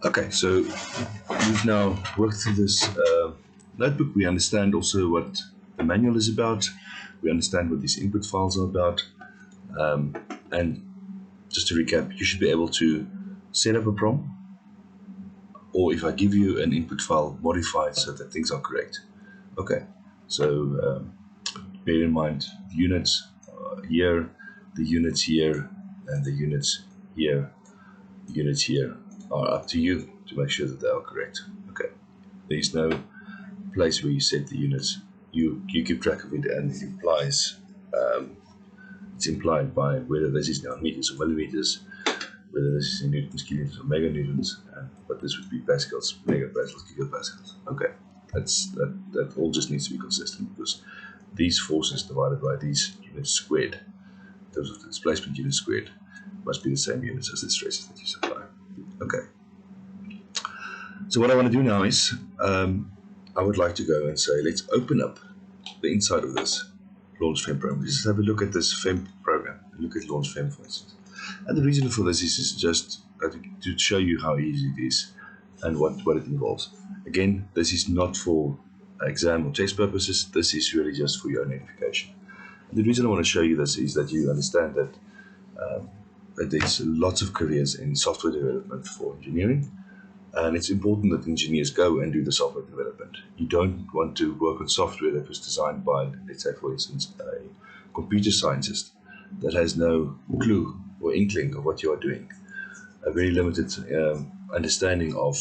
Okay, so we've now worked through this notebook. We understand also what the manual is about. We understand what these input files are about. And just to recap, you should be able to set up a prompt, or if I give you an input file, modify it so that things are correct. Okay, so bear in mind the units here, the units here, and the units here, the units here are up to you to make sure that they are correct. Okay, there is no place where you set the units. You keep track of it, and it implies it's implied by whether this is now meters or millimeters, whether this is in newtons, kilonewtons, or meganewtons, and but this would be pascals, megapascals, gigapascals. Okay, that all just needs to be consistent, because these forces divided by these units squared, in terms of the displacement units squared, must be the same units as the stresses that you supply. Okay. So what I want to do now is, I would like to go and say, let's open up the inside of this Launch FEM program. Just have a look at this FEM program. Look at Launch FEM, for instance. And the reason for this is just to show you how easy it is and what it involves. Again, this is not for exam or test purposes. This is really just for your own edification. And the reason I want to show you this is that you understand that there's lots of careers in software development for engineering. And it's important that engineers go and do the software development. You don't want to work on software that was designed by, let's say, for instance, a computer scientist that has no clue or inkling of what you are doing, a very limited understanding of,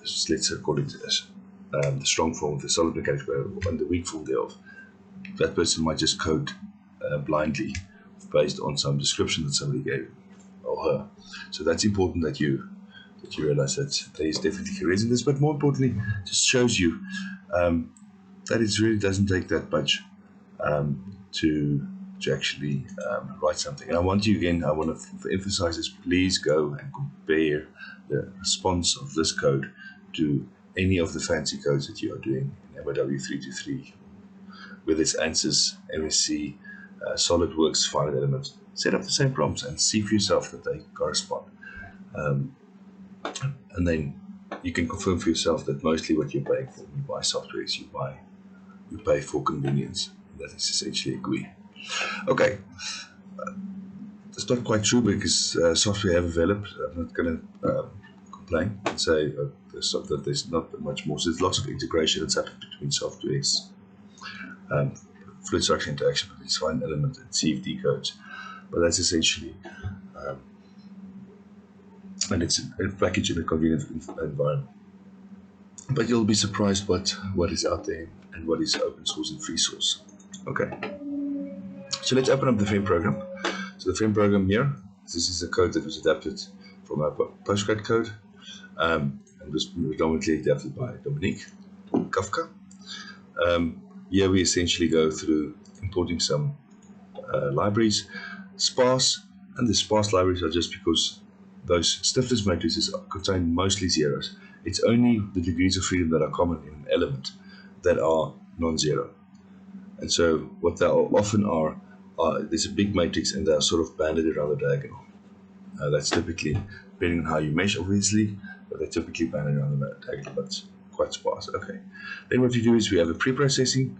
let's call it the strong form of the solid mechanics and the weak form thereof. That person might just code blindly based on some description that somebody gave him or her. So that's important that you realize that there is definitely careers in this, but more importantly, just shows you that it really doesn't take that much to actually write something. And I want to emphasize this: please go and compare the response of this code to any of the fancy codes that you are doing in W9L3V2, whether it's ANSYS, MSC, SolidWorks, finite elements. Set up the same prompts and see for yourself that they correspond. And then you can confirm for yourself that mostly what you're paying for when you buy software is you pay for convenience. That is essentially a GUI. Okay, that's not quite true, because software have developed. I'm not going to complain and say that there's not much more. So there's lots of integration that's happened between softwares, fluid structure interaction between finite element and CFD codes, but that's essentially. And it's a package in a convenient environment. But you'll be surprised what is out there and what is open source and free source. Okay. So let's open up the FEM program. So the FEM program here, this is a code that was adapted from our postgrad code and was predominantly adapted by Dominique Kafka. Here we essentially go through importing some libraries, sparse, and the sparse libraries are just because those stiffness matrices contain mostly zeros. It's only the degrees of freedom that are common in an element that are non-zero. And so what they often are there's a big matrix and they're sort of banded around the diagonal. That's typically, depending on how you mesh obviously, but they're typically banded around the diagonal, but quite sparse. Okay. Then what we do is we have a pre-processing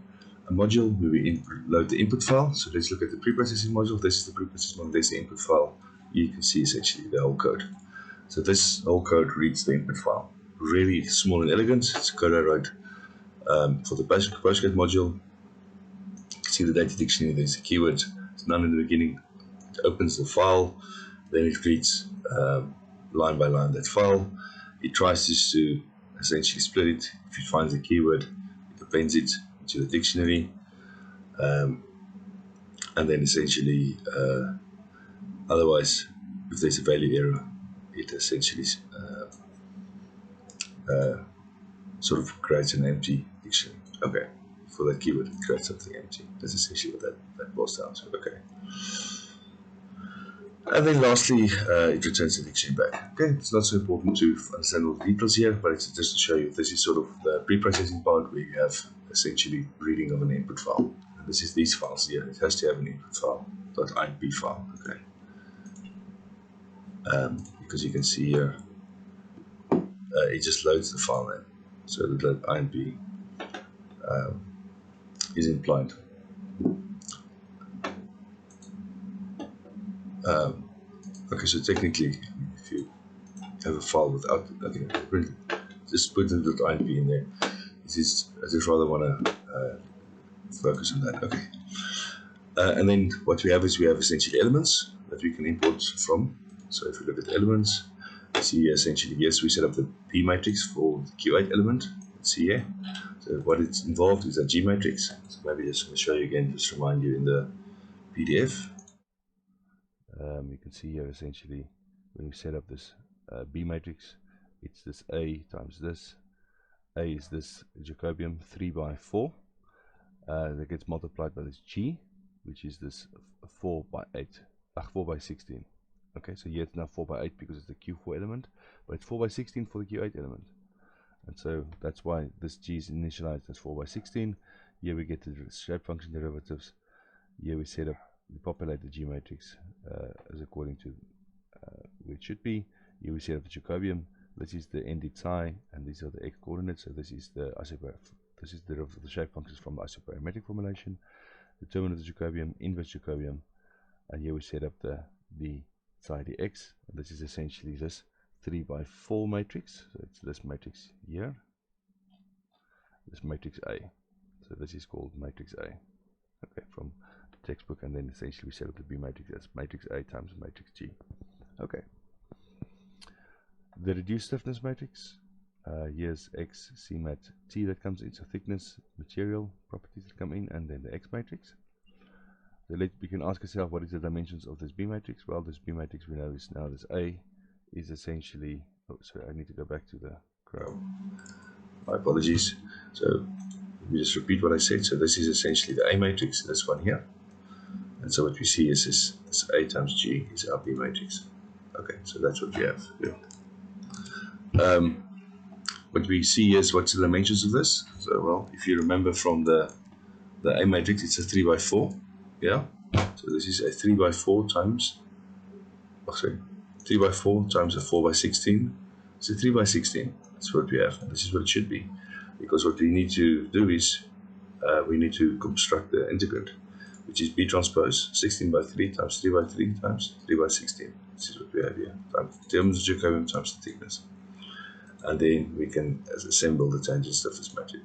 module where we load the input file. So let's look at the pre-processing module. This is the pre-processing module, there's the input file. You can see essentially the whole code. So this whole code reads the input file. Really small and elegant. It's code I wrote for the postgrad module. You can see the data dictionary, there's a keyword, there's none in the beginning. It opens the file, then it reads line by line that file. It tries just to essentially split it. If it finds a keyword, it appends it to the dictionary, and then essentially otherwise, if there's a value error, it essentially sort of creates an empty dictionary. Okay, for that keyword, it creates something empty. That's essentially what that boils down to. Okay. And then lastly, it returns the dictionary back. Okay, it's not so important to understand all the details here, but it's just to show you this is sort of the pre-processing part where you have essentially reading of an input file. And this is these files here. It has to have an input file, .inp file. Okay. Because you can see here it just loads the file name. So that INP is implied. Okay, so technically, if you have a file without nothing printed, just put the .inp in there. I just rather want to focus on that. Okay. And then what we have is we have essentially elements that we can import from. So if we look at elements, see essentially, yes, we set up the B matrix for the Q8 element. Let's see here. So what it's involved is a G matrix. So maybe just going to show you again, just remind you in the PDF. You can see here essentially when we set up this B matrix, it's this A times this. A is this Jacobian 3 by 4 that gets multiplied by this G, which is this 4 by 16. Okay, so here it's now 4 by 8 because it's the Q4 element, but it's 4 by 16 for the Q8 element. And so that's why this G is initialized as 4 by 16. Here we get the shape function derivatives. Here we set up, we populate the G matrix as according to where it should be. Here we set up the Jacobian. This is the ND psi, and these are the x coordinates. So this is the derivative of the shape functions from the isoparametric formulation. Determinant of the Jacobian, inverse Jacobian, and here we set up the psi dx. And this is essentially this 3 by 4 matrix. So it's this matrix here, this matrix A. So this is called matrix A. Okay, from the textbook, and then essentially we set up the B matrix as matrix A times matrix G. Okay. The reduced stiffness matrix, here's X, C mat, T that comes in, so thickness, material, properties that come in, and then the X matrix. So we can ask ourselves, what is the dimensions of this B matrix? Well, this B matrix we know is now this A is essentially, oh sorry, I need to go back to the Chrome. My apologies. So let me just repeat what I said. So this is essentially the A matrix, this one here. And so what we see is this A times G is our B matrix. Okay, so that's what we have here. What we see is what's the dimensions of this. So well, if you remember from the A matrix, it's a 3 by 4. Yeah. So this is a 3 by 4 times. Oh, sorry, 3 by 4 times a 4 by 16. It's a 3 by 16. That's what we have. And this is what it should be, because what we need to do is we need to construct the integrand, which is B transpose 16 by 3 times 3 by 3 times 3 by 16. This is what we have here. Times the terms of Jacobian times the thickness. And then we can assemble the tangent stiffness matrix.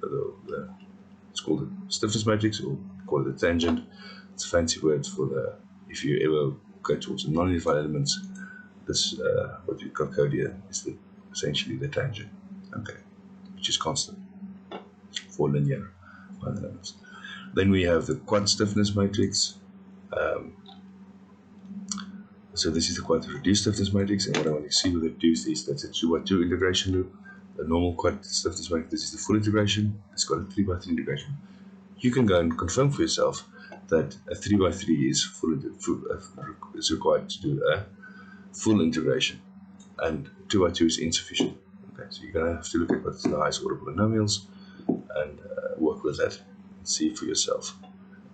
It's called the stiffness matrix, or call it the tangent. It's a fancy word for the, if you ever go towards the non-unified elements, this what we code here is essentially the tangent, okay, which is constant for linear elements. Then we have the quad stiffness matrix. So this is the quad reduced stiffness matrix, and what I want to see with the reduced is that's a 2 by 2 integration loop. The normal quad stiffness matrix, this is the full integration. It's got a 3 by 3 integration. You can go and confirm for yourself that a 3 by 3 is is required to do a full integration, and 2 by 2 is insufficient. Okay, so you're going to have to look at what's the highest order polynomials and work with that and see for yourself.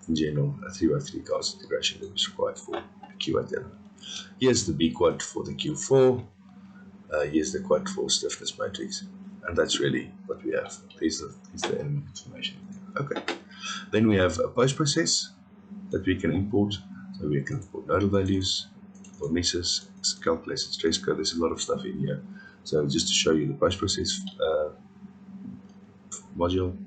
In general, a 3 by 3 Gauss integration loop is required for the Q8 element. Here's the B quad for the Q4. Here's the quad for stiffness matrix, and that's really what we have. Here's the element information. Okay. Then we have a post process that we can import. So we can import nodal values, hormesis, calculated stress curve. There's a lot of stuff in here. So just to show you the post process module,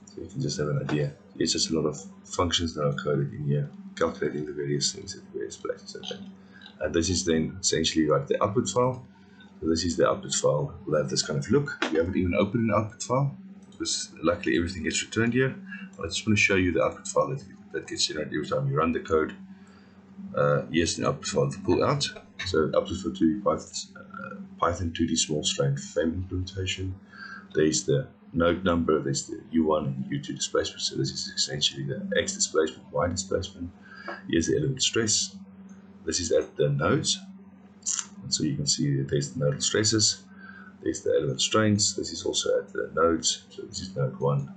so you can just have an idea. It's just a lot of functions that are coded in here, calculating the various things at various places. Okay. And this is then essentially like the output file. So this is the output file. We'll have this kind of look. We haven't even opened an output file, because luckily everything gets returned here. I just want to show you the output file that gets generated every time you run the code. Here's the output file to pull out. So output for 2D Python 2D small strain FEM implementation. There's the node number, there's the U1 and U2 displacement. So this is essentially the X displacement, Y displacement. Here's the element stress. This is at the nodes. And so you can see that there's the nodal stresses. There's the element strains. This is also at the nodes. So this is node 1,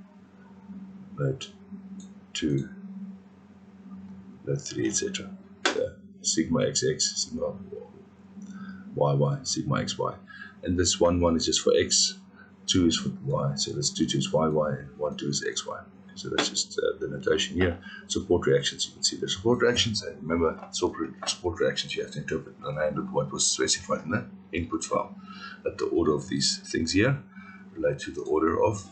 node 2, node 3, etc. The sigma XX, sigma y, sigma xy. And this 1, 1 is just for x, 2 is for y. So this 2, 2 is y, and 1, 2 is xy. So that's just the notation here. Support reactions, you can see the support reactions. And remember, support reactions you have to interpret and handle what was specified in the input file. That the order of these things here relate to the order of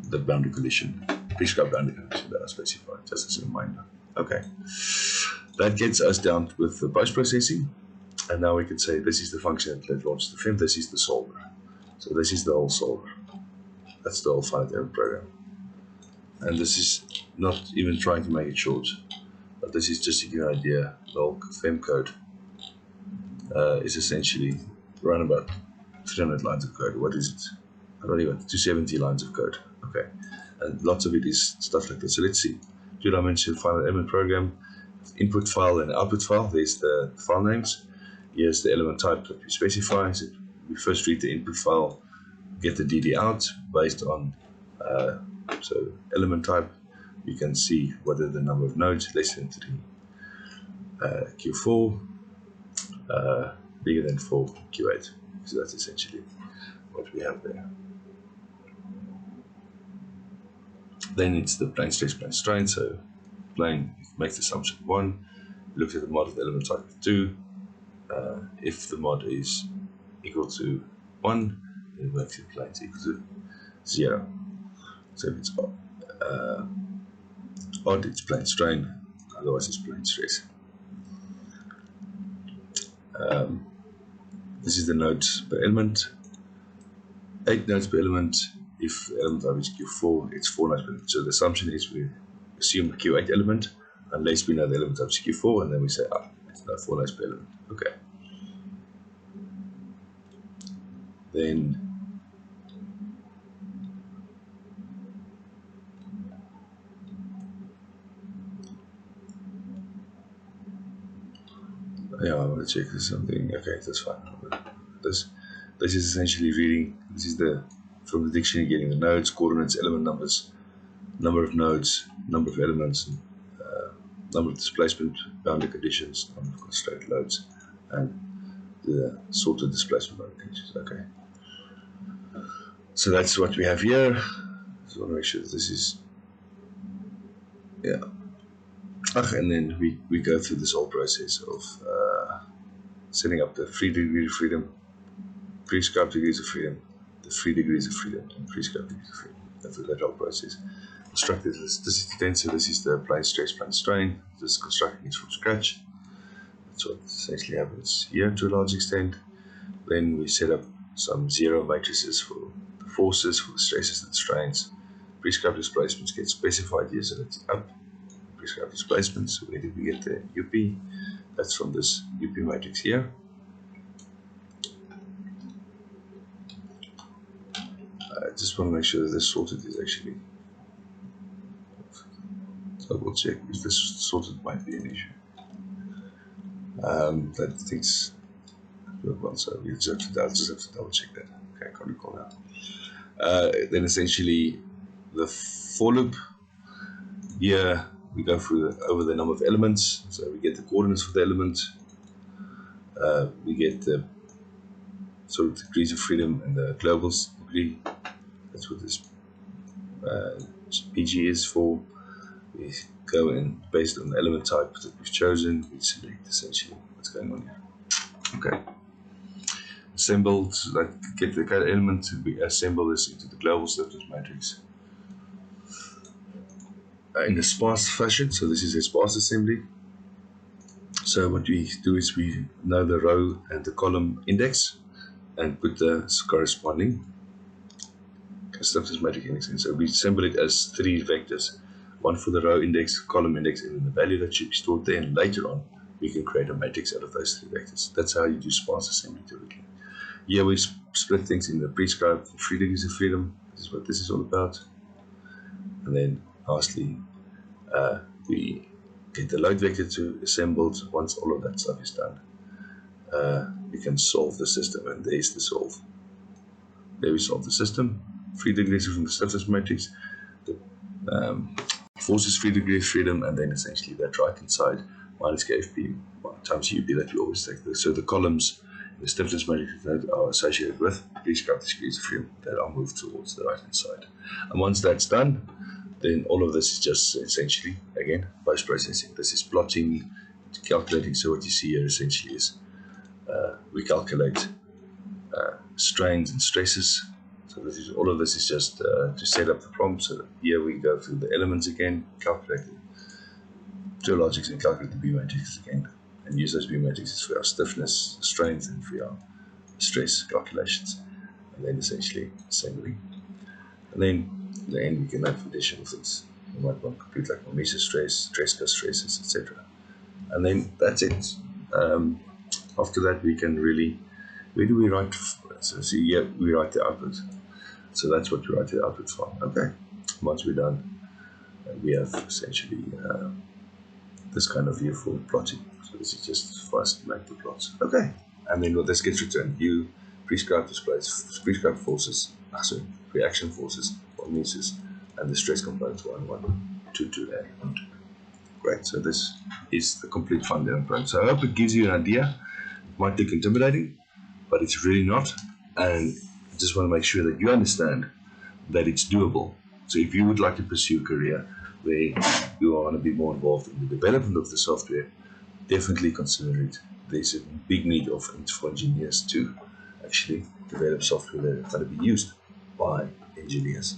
the boundary condition, prescribed boundary condition that are specified, just as a reminder. Okay, that gets us down with the post-processing. And now we can say this is the function that launches the FEM, this is the solver. So this is the whole solver. That's the whole finite element program. And this is not even trying to make it short, but this is just to give you an idea. The whole FEM code is essentially around about 300 lines of code. What is it? I don't even, 270 lines of code. Okay, and lots of it is stuff like this. So let's see. Two-dimensional finite element program, input file and output file. There's the file names. Here's the element type that we specify. So we first read the input file, get the DD out based on so element type. You can see whether the number of nodes less than 3, Q4, bigger than 4, Q8. So that's essentially what we have there. Then it's the plane stress, plane strain. So plane makes the assumption 1, looks at the mod of the element type of 2. If the mod is equal to 1, then it makes the planes equal to 0. So if it's odd, it's plane strain, otherwise it's plane stress. This is the nodes per element. 8 nodes per element. If the element type is Q4, it's 4 nodes per element. So the assumption is we assume a Q8 element, unless we know the element type is Q4, and then we say, it's not 4 nodes per element. Okay. Then I want to check this something. Okay, that's fine. This is essentially reading. This is from the dictionary, getting the nodes, coordinates, element numbers, number of nodes, number of elements, and, number of displacement, boundary conditions, number of constraint loads, and the sorted displacement boundary conditions. Okay. So that's what we have here. Just want to make sure that this is, yeah. And then we go through this whole process of setting up the 3 degrees of freedom, prescribed degrees of freedom, the 3 degrees of freedom, and prescribed degrees of freedom. That's that whole process. Constructed elasticity tensor. This is the plane stress, plane strain. Just constructing it from scratch. That's what essentially happens here to a large extent. Then we set up some zero matrices for the forces, for the stresses and strains. Prescribed displacements get specified here, so that's up. Prescribed displacements. Where did we get the UP? That's from this UP matrix here. I just want to make sure that this sorted is actually. Double check if this sorted might be an issue. That thing's well, so we just have to double check that. Okay, I can't recall now. Then essentially the for loop here. We go through over the number of elements, so we get the coordinates for the element, we get the sort of degrees of freedom and the global degree. That's what this PG is for. We go in based on the element type that we've chosen, we select essentially what's going on here. Okay. Assembled, like get the kind of element, we assemble this into the global stiffness matrix. In a sparse fashion, so this is a sparse assembly. So what we do is we know the row and the column index and put the corresponding stiffness matrix index in. So we assemble it as 3 vectors, one for the row index, column index, and then the value that should be stored there. And later on, we can create a matrix out of those 3 vectors. That's how you do sparse assembly typically. Here we split things in the prescribed 3 degrees of freedom. This is what this is all about. And then lastly, we get the load vector to assembled. Once all of that stuff is done, we can solve the system, and there's the solve. There we solve the system. 3 degrees from the stiffness matrix, the forces 3 degrees of freedom, and then essentially that right hand side minus KFP times UP that we always take. So the columns the stiffness matrices that are associated with, please grab the screws of you that are moved towards the right hand side. And once that's done, then all of this is just essentially, again, post-processing. This is plotting, calculating. So what you see here essentially is we calculate strains and stresses. So this is, all of this is just to set up the problem. So here we go through the elements again, calculate the geologics and calculate the B matrices again, and use those B matrices for our stiffness, strength, and for our stress calculations. And then essentially assembly. And then in the end we can have additional things. We might want to compute like mesostress, Tresca stresses, etc. And then that's it. After that we can really, where do we write? So see here we write the output. So that's what we write the output file. Okay. Once we're done, we have essentially this kind of view for plotting. So this is just for us to make the plots. Okay. And then what this gets returned, you prescribed displays, prescribed forces, reaction forces, formulas, and the stress components 1, 1, 2, 2, and 2. Great. So this is the complete fun down. So I hope it gives you an idea. It might look intimidating, but it's really not. And I just want to make sure that you understand that it's doable. So if you would like to pursue a career where you want to be more involved in the development of the software, definitely consider it. There's a big need for engineers to actually develop software that is going to be used by engineers.